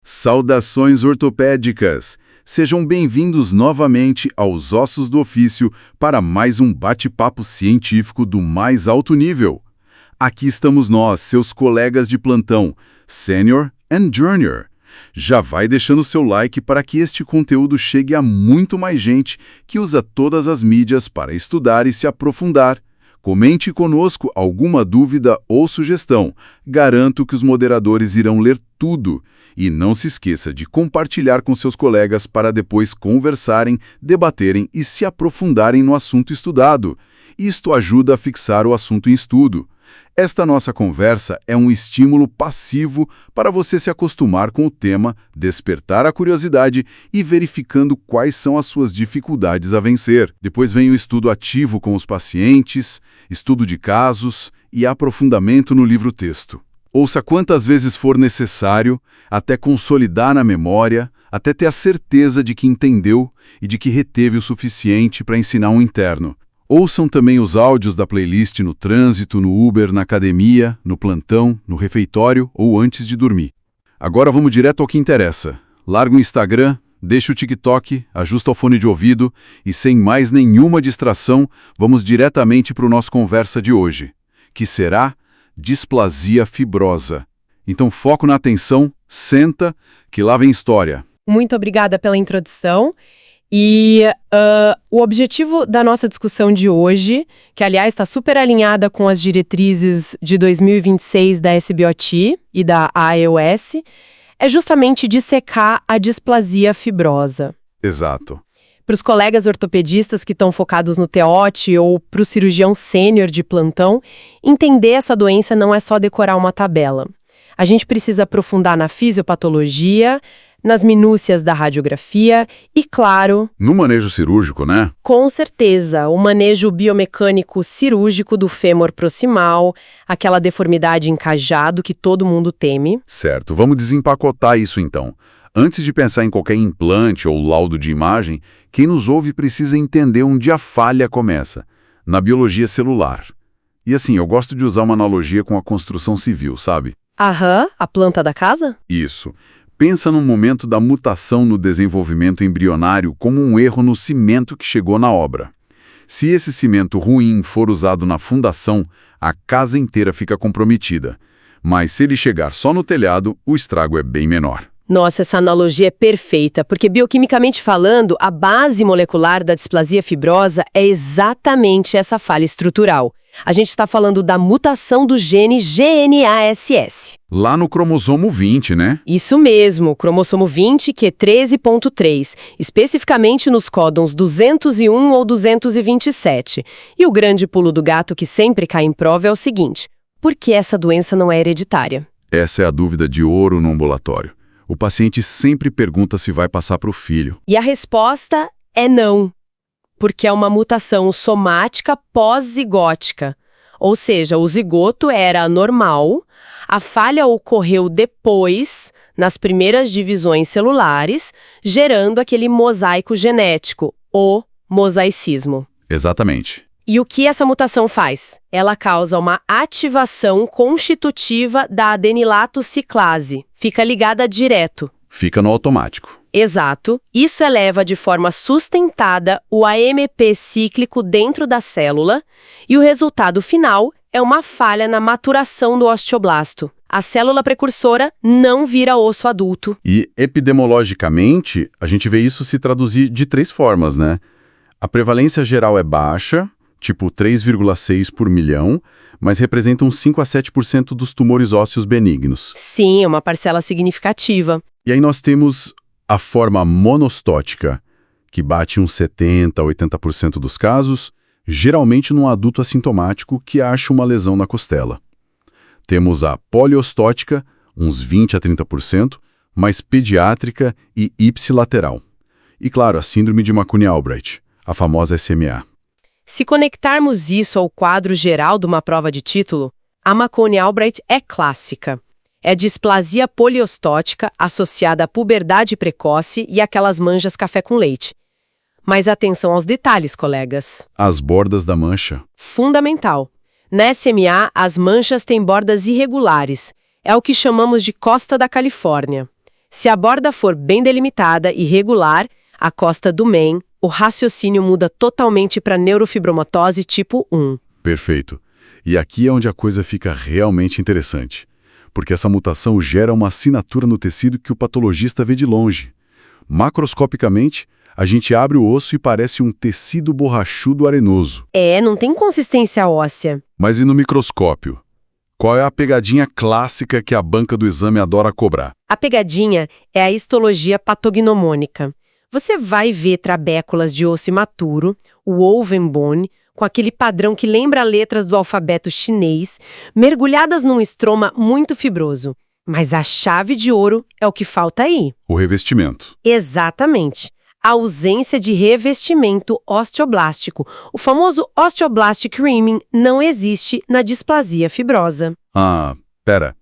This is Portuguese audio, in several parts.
Saudações ortopédicas! Sejam bem-vindos novamente aos Ossos do Ofício para mais um bate-papo científico do mais alto nível. Aqui estamos nós, seus colegas de plantão, Senior and Junior. Já vai deixando seu like para que este conteúdo chegue a muito mais gente que usa todas as mídias para estudar e se aprofundar. Comente conosco alguma dúvida ou sugestão. Garanto que os moderadores irão ler tudo. E não se esqueça de compartilhar com seus colegas para depois conversarem, debaterem e se aprofundarem no assunto estudado. Isto ajuda a fixar o assunto em estudo. Esta nossa conversa é um estímulo passivo para você se acostumar com o tema, despertar a curiosidade e verificando quais são as suas dificuldades a vencer. Depois vem o estudo ativo com os pacientes, estudo de casos e aprofundamento no livro-texto. Ouça quantas vezes for necessário, até consolidar na memória, até ter a certeza de que entendeu e de que reteve o suficiente para ensinar um interno. Ouçam também os áudios da playlist no trânsito, no Uber, na academia, no plantão, no refeitório ou antes de dormir. Agora vamos direto ao que interessa. Larga o Instagram, deixa o TikTok, ajusta o fone de ouvido e sem mais nenhuma distração, vamos diretamente para o nosso conversa de hoje, que será displasia fibrosa. Então foco na atenção, senta, que lá vem história. Muito obrigada pela introdução. E o objetivo da nossa discussão de hoje, que aliás está super alinhada com as diretrizes de 2026 da SBOT e da AEOS, é justamente dissecar a displasia fibrosa. Exato. Para os colegas ortopedistas que estão focados no TEOT ou para o cirurgião sênior de plantão, entender essa doença não é só decorar uma tabela. A gente precisa aprofundar na fisiopatologia, nas minúcias da radiografia e, claro... No manejo cirúrgico, né? Com certeza, o manejo biomecânico cirúrgico do fêmur proximal, aquela deformidade em cajado que todo mundo teme. Certo, vamos desempacotar isso então. Antes de pensar em qualquer implante ou laudo de imagem, quem nos ouve precisa entender onde a falha começa, na biologia celular. E assim, eu gosto de usar uma analogia com a construção civil, sabe? Aham, a planta da casa? Isso. Pensa no momento da mutação no desenvolvimento embrionário como um erro no cimento que chegou na obra. Se esse cimento ruim for usado na fundação, a casa inteira fica comprometida. Mas se ele chegar só no telhado, o estrago é bem menor. Nossa, essa analogia é perfeita, porque bioquimicamente falando, a base molecular da displasia fibrosa é exatamente essa falha estrutural. A gente está falando da mutação do gene GNASS. Lá no cromossomo 20, né? Isso mesmo, cromossomo 20, que é 13.3, especificamente nos códons 201 ou 227. E o grande pulo do gato que sempre cai em prova é o seguinte: por que essa doença não é hereditária? Essa é a dúvida de ouro no ambulatório. O paciente sempre pergunta se vai passar para o filho. E a resposta é não, porque é uma mutação somática pós-zigótica. Ou seja, o zigoto era anormal, a falha ocorreu depois, nas primeiras divisões celulares, gerando aquele mosaico genético, o mosaicismo. Exatamente. E o que essa mutação faz? Ela causa uma ativação constitutiva da adenilato ciclase. Fica ligada direto. Fica no automático. Exato. Isso eleva de forma sustentada o AMP cíclico dentro da célula e o resultado final é uma falha na maturação do osteoblasto. A célula precursora não vira osso adulto. E epidemiologicamente, a gente vê isso se traduzir de 3 formas, né? A prevalência geral é baixa, tipo 3,6 por milhão, mas representam 5 a 7% dos tumores ósseos benignos. Sim, é uma parcela significativa. E aí nós temos a forma monostótica, que bate uns 70 a 80% dos casos, geralmente num adulto assintomático que acha uma lesão na costela. Temos a poliostótica, uns 20 a 30%, mais pediátrica e ipsilateral. E claro, a síndrome de Makuni-Albright, a famosa SMA. Se conectarmos isso ao quadro geral de uma prova de título, a Makuni-Albright é clássica. É displasia poliostótica associada à puberdade precoce e aquelas manchas café com leite. Mas atenção aos detalhes, colegas. As bordas da mancha. Fundamental. Na SMA, as manchas têm bordas irregulares. É o que chamamos de costa da Califórnia. Se a borda for bem delimitada e regular, a costa do Maine, o raciocínio muda totalmente para neurofibromatose tipo 1. Perfeito. E aqui é onde a coisa fica realmente interessante, porque essa mutação gera uma assinatura no tecido que o patologista vê de longe. Macroscopicamente, a gente abre o osso e parece um tecido borrachudo arenoso. Não tem consistência óssea. Mas e no microscópio? Qual é a pegadinha clássica que a banca do exame adora cobrar? A pegadinha é a histologia patognomônica. Você vai ver trabéculas de osso imaturo, o Oven Bone, com aquele padrão que lembra letras do alfabeto chinês, mergulhadas num estroma muito fibroso. Mas a chave de ouro é o que falta aí. O revestimento. Exatamente. A ausência de revestimento osteoblástico. O famoso osteoblastic rimming não existe na displasia fibrosa. Ah, pera.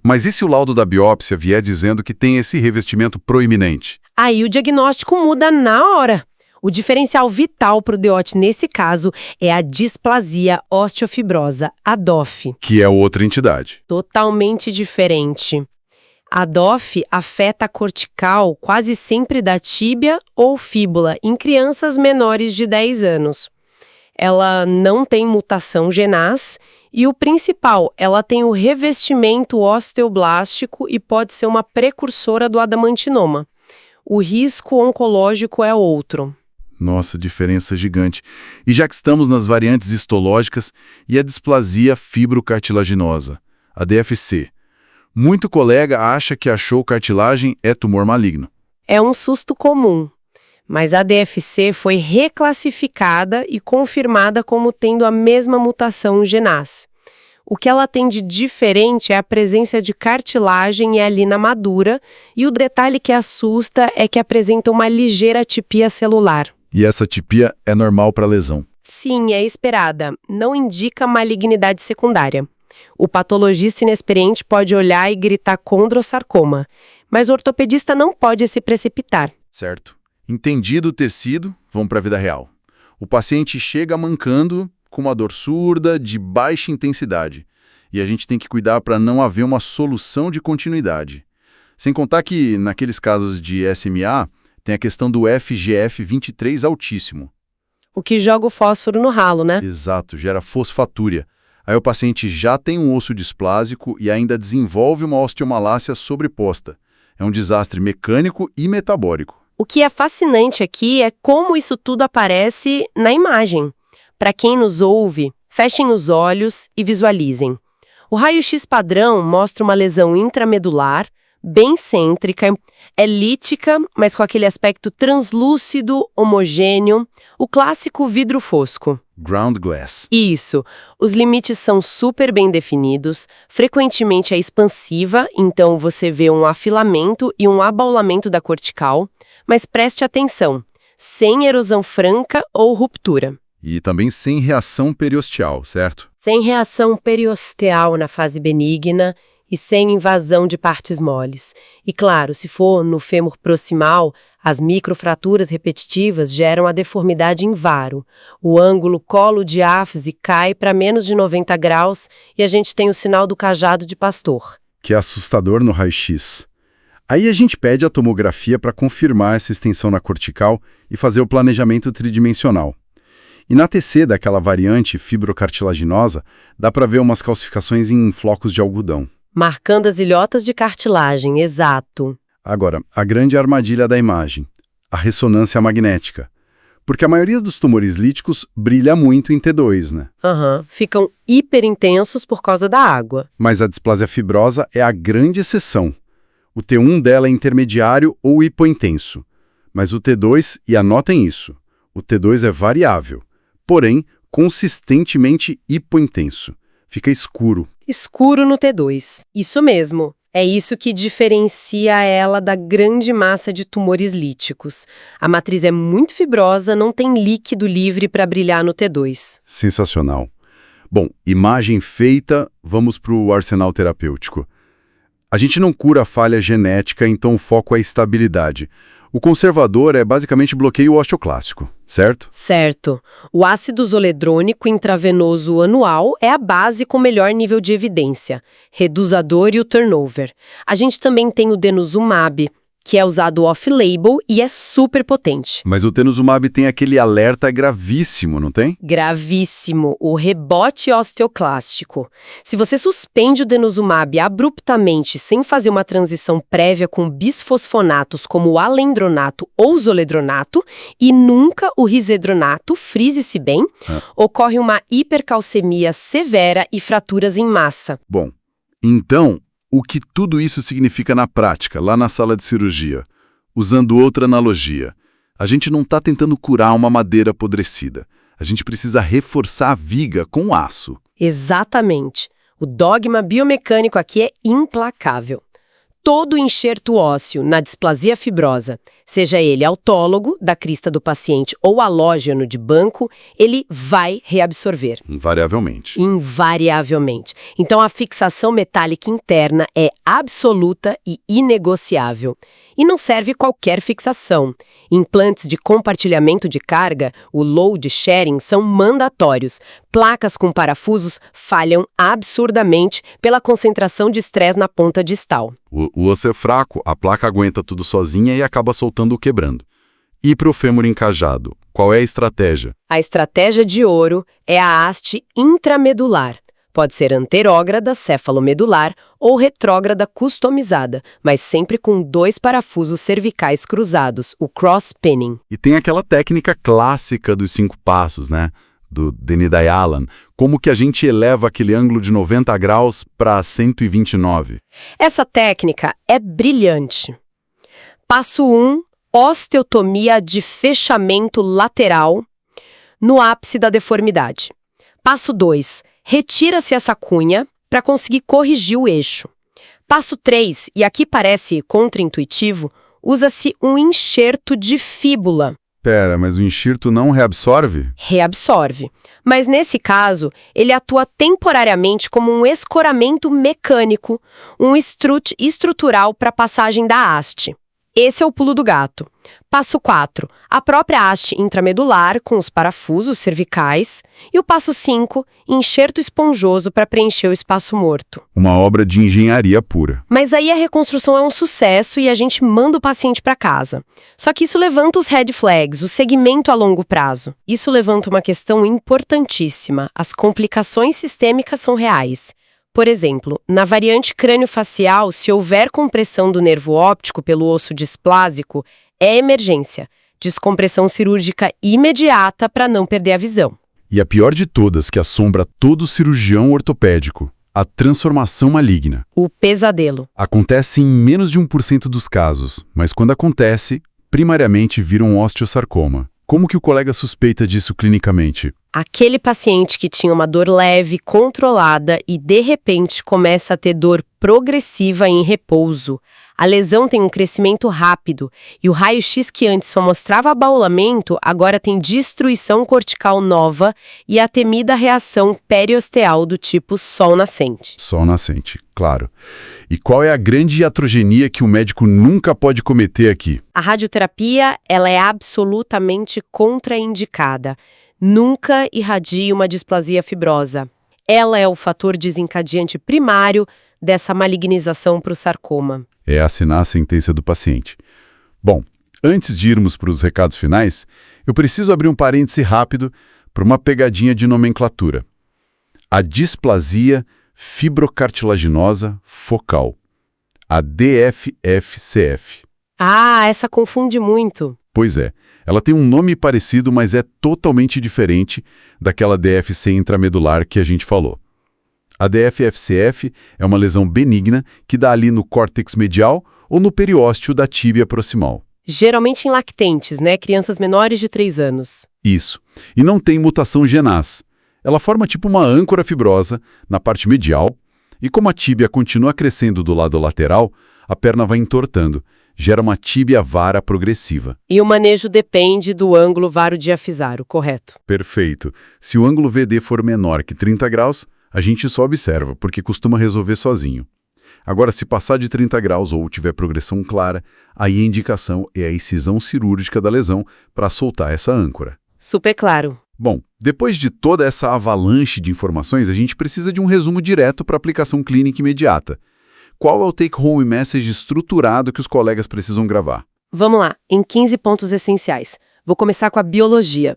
Mas e se o laudo da biópsia vier dizendo que tem esse revestimento proeminente? Aí o diagnóstico muda na hora. O diferencial vital para o DOT nesse caso é a displasia osteofibrosa, a DOF. Que é outra entidade. Totalmente diferente. A DOF afeta a cortical quase sempre da tíbia ou fíbula em crianças menores de 10 anos. Ela não tem mutação genaz e o principal, ela tem o revestimento osteoblástico e pode ser uma precursora do adamantinoma. O risco oncológico é outro. Nossa, diferença gigante. E já que estamos nas variantes histológicas e a displasia fibrocartilaginosa, a DFC, muito colega acha que achou cartilagem é tumor maligno. É um susto comum, mas a DFC foi reclassificada e confirmada como tendo a mesma mutação genaz. O que ela tem de diferente é a presença de cartilagem e alina madura, e o detalhe que assusta é que apresenta uma ligeira atipia celular. E essa atipia é normal para lesão? Sim, é esperada. Não indica malignidade secundária. O patologista inexperiente pode olhar e gritar condrossarcoma, mas o ortopedista não pode se precipitar. Certo. Entendido o tecido, vamos para a vida real. O paciente chega mancando com uma dor surda de baixa intensidade, e a gente tem que cuidar para não haver uma solução de continuidade. Sem contar que, naqueles casos de SMA, tem a questão do FGF23 altíssimo. O que joga o fósforo no ralo, né? Exato, gera fosfatúria. Aí o paciente já tem um osso displásico e ainda desenvolve uma osteomalácia sobreposta. É um desastre mecânico e metabólico. O que é fascinante aqui é como isso tudo aparece na imagem. Para quem nos ouve, fechem os olhos e visualizem. O raio-x padrão mostra uma lesão intramedular, bem cêntrica, elíptica, mas com aquele aspecto translúcido, homogêneo, o clássico vidro fosco. Ground glass. Isso. Os limites são super bem definidos, frequentemente é expansiva, então você vê um afilamento e um abaulamento da cortical, mas preste atenção, sem erosão franca ou ruptura. E também sem reação periosteal, certo? Sem reação periosteal na fase benigna e sem invasão de partes moles. E claro, se for no fêmur proximal, as microfraturas repetitivas geram a deformidade em varo. O ângulo colo-diáfise cai para menos de 90 graus e a gente tem o sinal do cajado de pastor. Que é assustador no raio-x. Aí a gente pede a tomografia para confirmar essa extensão na cortical e fazer o planejamento tridimensional. E na TC daquela variante fibrocartilaginosa, dá para ver umas calcificações em flocos de algodão. Marcando as ilhotas de cartilagem, exato. Agora, a grande armadilha da imagem, a ressonância magnética. Porque a maioria dos tumores líticos brilha muito em T2, né? Ficam hiperintensos por causa da água. Mas a displasia fibrosa é a grande exceção. O T1 dela é intermediário ou hipointenso. Mas o T2, e anotem isso, o T2 é variável, porém consistentemente hipointenso. Fica escuro. Escuro no T2. Isso mesmo. É isso que diferencia ela da grande massa de tumores líticos. A matriz é muito fibrosa, não tem líquido livre para brilhar no T2. Sensacional. Bom, imagem feita, vamos para o arsenal terapêutico. A gente não cura a falha genética, então o foco é a estabilidade. O conservador é basicamente bloqueio osteoclástico, certo? Certo. O ácido zoledrônico intravenoso anual é a base com melhor nível de evidência. Reduz a dor e o turnover. A gente também tem o denosumab, que é usado off-label e é super potente. Mas o denosumab tem aquele alerta gravíssimo, não tem? Gravíssimo, o rebote osteoclástico. Se você suspende o denosumab abruptamente sem fazer uma transição prévia com bisfosfonatos como o alendronato ou zoledronato e nunca o risedronato, frise-se bem, ocorre uma hipercalcemia severa e fraturas em massa. Bom, então, o que tudo isso significa na prática, lá na sala de cirurgia? Usando outra analogia, a gente não está tentando curar uma madeira apodrecida. A gente precisa reforçar a viga com aço. Exatamente. O dogma biomecânico aqui é implacável. Todo enxerto ósseo na displasia fibrosa, seja ele autólogo, da crista do paciente, ou halógeno de banco, ele vai reabsorver. Invariavelmente. Invariavelmente. Então, a fixação metálica interna é absoluta e inegociável. E não serve qualquer fixação. Implantes de compartilhamento de carga, o load sharing, são mandatórios. Placas com parafusos falham absurdamente pela concentração de estresse na ponta distal. O osso é fraco, a placa aguenta tudo sozinha e acaba soltando ou quebrando. E para o fêmur encajado, qual é a estratégia? A estratégia de ouro é a haste intramedular. Pode ser anterógrada, cefalomedular ou retrógrada customizada, mas sempre com 2 parafusos cervicais cruzados, o cross-pinning. E tem aquela técnica clássica dos 5 passos, né? Do Denis Dayalan. Como que a gente eleva aquele ângulo de 90 graus para 129? Essa técnica é brilhante. Passo 1, osteotomia de fechamento lateral no ápice da deformidade. Passo 2, retira-se essa cunha para conseguir corrigir o eixo. Passo 3, e aqui parece contraintuitivo, usa-se um enxerto de fíbula. Pera, mas o enxerto não reabsorve? Reabsorve. Mas nesse caso, ele atua temporariamente como um escoramento mecânico, um estrute estrutural para a passagem da haste. Esse é o pulo do gato. Passo 4, a própria haste intramedular com os parafusos cervicais. E o passo 5, enxerto esponjoso para preencher o espaço morto. Uma obra de engenharia pura. Mas aí a reconstrução é um sucesso e a gente manda o paciente para casa. Só que isso levanta os red flags, o segmento a longo prazo. Isso levanta uma questão importantíssima. As complicações sistêmicas são reais. Por exemplo, na variante crânio-facial, se houver compressão do nervo óptico pelo osso displásico, é emergência. Descompressão cirúrgica imediata para não perder a visão. E a pior de todas, que assombra todo cirurgião ortopédico, a transformação maligna. O pesadelo. Acontece em menos de 1% dos casos, mas quando acontece, primariamente vira um osteosarcoma. Como que o colega suspeita disso clinicamente? Aquele paciente que tinha uma dor leve, controlada e, de repente, começa a ter dor progressiva em repouso. A lesão tem um crescimento rápido e o raio-x que antes só mostrava abaulamento agora tem destruição cortical nova e a temida reação periosteal do tipo sol nascente. Sol nascente, claro. E qual é a grande iatrogenia que o médico nunca pode cometer aqui? A radioterapia, ela é absolutamente contraindicada. Nunca irradie uma displasia fibrosa. Ela é o fator desencadeante primário dessa malignização para o sarcoma. É assinar a sentença do paciente. Bom, antes de irmos para os recados finais, eu preciso abrir um parêntese rápido para uma pegadinha de nomenclatura. A displasia fibrocartilaginosa focal. A DFFCF. Ah, essa confunde muito. Pois é, ela tem um nome parecido, mas é totalmente diferente daquela DFC intramedular que a gente falou. A DFFCF é uma lesão benigna que dá ali no córtex medial ou no periósteo da tíbia proximal. Geralmente em lactentes, né? Crianças menores de 3 anos. Isso. E não tem mutação genaz. Ela forma tipo uma âncora fibrosa na parte medial e como a tíbia continua crescendo do lado lateral, a perna vai entortando. Gera uma tíbia vara progressiva. E o manejo depende do ângulo varodiafisaro, correto? Perfeito. Se o ângulo VD for menor que 30 graus, a gente só observa, porque costuma resolver sozinho. Agora, se passar de 30 graus ou tiver progressão clara, aí a indicação é a excisão cirúrgica da lesão para soltar essa âncora. Super claro. Bom, depois de toda essa avalanche de informações, a gente precisa de um resumo direto para aplicação clínica imediata. Qual é o take-home message estruturado que os colegas precisam gravar? Vamos lá, em 15 pontos essenciais. Vou começar com a biologia.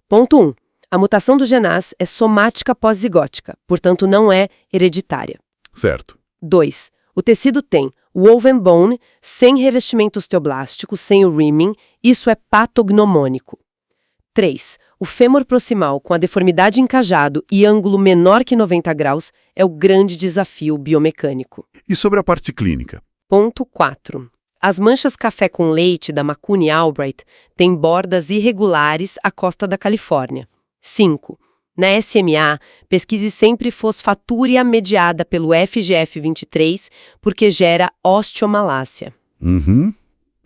Ponto 1. A mutação do GNAS é somática pós-zigótica, portanto não é hereditária. Certo. 2. O tecido tem woven bone, sem revestimento osteoblástico, sem o rimming, isso é patognomônico. 3. O fêmur proximal com a deformidade encajado e ângulo menor que 90 graus é o grande desafio biomecânico. E sobre a parte clínica? Ponto 4. As manchas café com leite da Makuni Albright têm bordas irregulares à costa da Califórnia. 5. Na SMA, pesquise sempre fosfatúria mediada pelo FGF23, porque gera osteomalácia.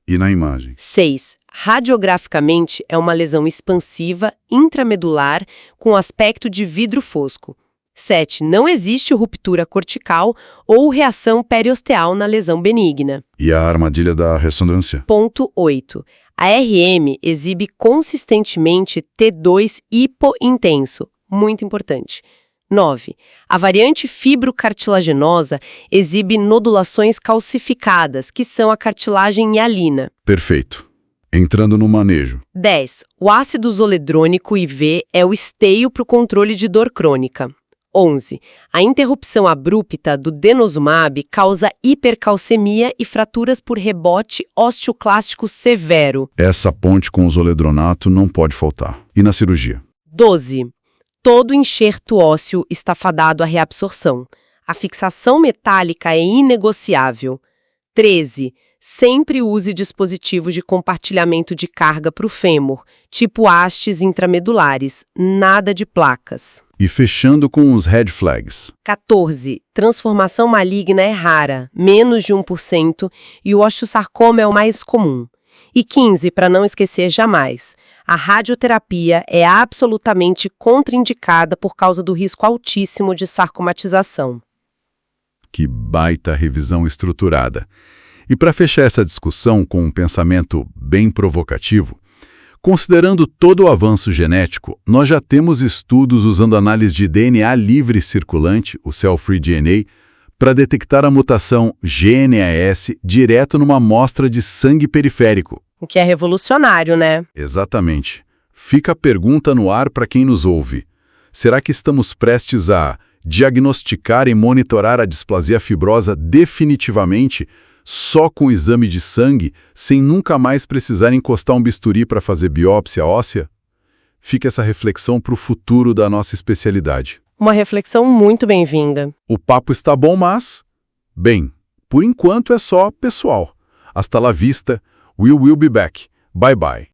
E na imagem? 6. Radiograficamente, é uma lesão expansiva intramedular com aspecto de vidro fosco. 7. Não existe ruptura cortical ou reação periosteal na lesão benigna. E a armadilha da ressonância? Ponto 8. A RM exibe consistentemente T2 hipointenso, muito importante. 9. A variante fibrocartilaginosa exibe nodulações calcificadas, que são a cartilagem hialina. Perfeito. Entrando no manejo. 10. O ácido zoledrônico IV é o esteio para o controle de dor crônica. 11. A interrupção abrupta do denosumab causa hipercalcemia e fraturas por rebote osteoclástico severo. Essa ponte com o zoledronato não pode faltar. E na cirurgia? 12. Todo enxerto ósseo está fadado à reabsorção. A fixação metálica é inegociável. 13. Sempre use dispositivos de compartilhamento de carga para o fêmur, tipo hastes intramedulares, nada de placas. E fechando com os red flags. 14. Transformação maligna é rara, menos de 1%, e o osteosarcoma é o mais comum. E 15, para não esquecer jamais, a radioterapia é absolutamente contraindicada por causa do risco altíssimo de sarcomatização. Que baita revisão estruturada. E para fechar essa discussão com um pensamento bem provocativo, considerando todo o avanço genético, nós já temos estudos usando análise de DNA livre circulante, o cell-free DNA, para detectar a mutação GNAS direto numa amostra de sangue periférico. O que é revolucionário, né? Exatamente. Fica a pergunta no ar para quem nos ouve. Será que estamos prestes a diagnosticar e monitorar a displasia fibrosa definitivamente só com o exame de sangue, sem nunca mais precisar encostar um bisturi para fazer biópsia óssea? Fica essa reflexão para o futuro da nossa especialidade. Uma reflexão muito bem-vinda. O papo está bom, mas... Bem, por enquanto é só pessoal. Hasta la vista, we will be back. Bye bye.